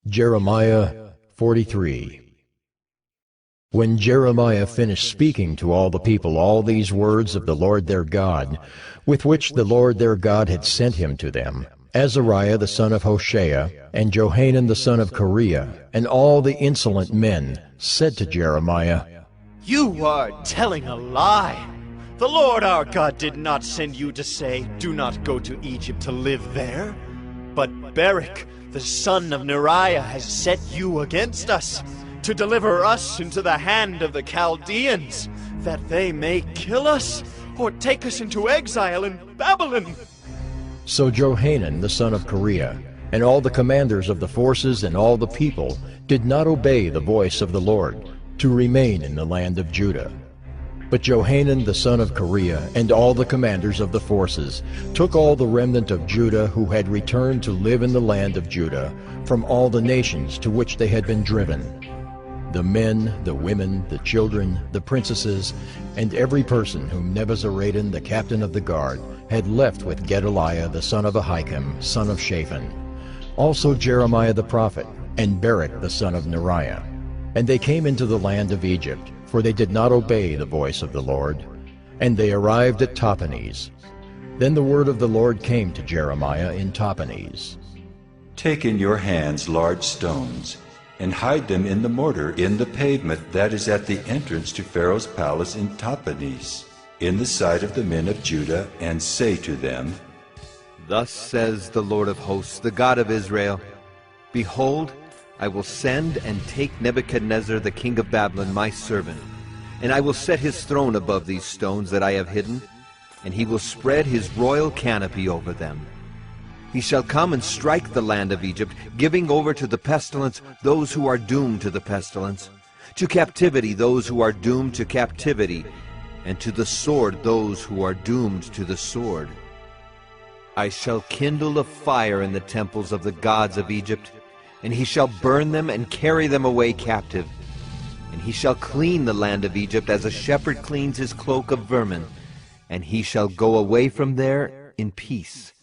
Jeremiah 43. When Jeremiah finished speaking to all the people all these words of the Lord their God, with which the Lord their God had sent him to them, Azariah the son of Hoshea, and Johanan the son of Kareah, and all the insolent men, said to Jeremiah, "You are telling a lie. The Lord our God did not send you to say, 'Do not go to Egypt to live there.' But Barak, the son of Neriah, has set you against us, to deliver us into the hand of the Chaldeans, that they may kill us, or take us into exile in Babylon." So Johanan the son of Kareah, and all the commanders of the forces and all the people did not obey the voice of the Lord, to remain in the land of Judah. But Johanan the son of Kareah and all the commanders of the forces took all the remnant of Judah who had returned to live in the land of Judah from all the nations to which they had been driven, the men, the women, the children, the princesses, and every person whom Nebuzaradan the captain of the guard had left with Gedaliah the son of Ahikam, son of Shaphan, also Jeremiah the prophet, and Barak the son of Neriah. And they came into the land of Egypt, for they did not obey the voice of the Lord. And they arrived at Tahpanhes. Then the word of the Lord came to Jeremiah in Tahpanhes. "Take in your hands large stones, and hide them in the mortar in the pavement that is at the entrance to Pharaoh's palace in Tahpanhes, in the sight of the men of Judah, and say to them, 'Thus says the Lord of hosts, the God of Israel, Behold, I will send and take Nebuchadnezzar the king of Babylon, my servant, and I will set his throne above these stones that I have hidden, and he will spread his royal canopy over them. He shall come and strike the land of Egypt, giving over to the pestilence those who are doomed to the pestilence, to captivity those who are doomed to captivity, and to the sword those who are doomed to the sword. I shall kindle a fire in the temples of the gods of Egypt, and he shall burn them and carry them away captive. And he shall clean the land of Egypt as a shepherd cleans his cloak of vermin, and he shall go away from there in peace.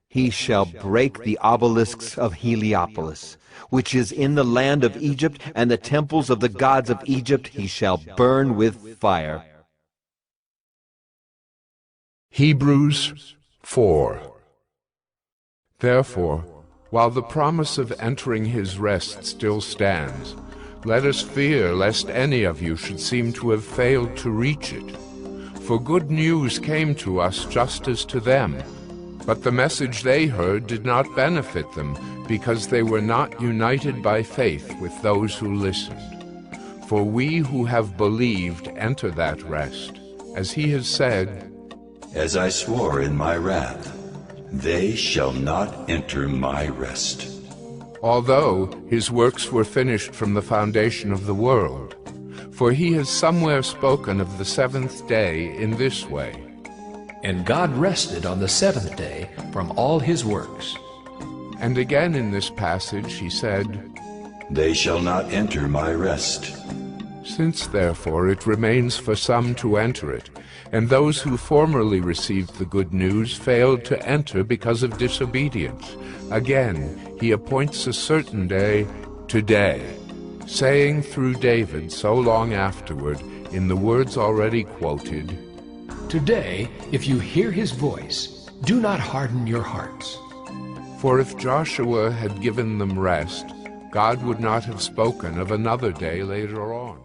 He shall break the obelisks of Heliopolis, which is in the land of Egypt, and the temples of the gods of Egypt he shall burn with fire." Hebrews 4. Therefore, while the promise of entering his rest still stands, let us fear lest any of you should seem to have failed to reach it. For good news came to us just as to them, but the message they heard did not benefit them, because they were not united by faith with those who listened. For we who have believed enter that rest, as he has said, "As I swore in my wrath, they shall not enter my rest." although his works were finished from the foundation of the world. For he has somewhere spoken of the seventh day in this way, "And God rested on the seventh day from all his works." And again in this passage he said, "They shall not enter my rest." Since therefore it remains for some to enter it, and those who formerly received the good news failed to enter because of disobedience, again he appoints a certain day, today, saying through David so long afterward, in the words already quoted, "Today, if you hear his voice, do not harden your hearts." For if Joshua had given them rest, God would not have spoken of another day later on.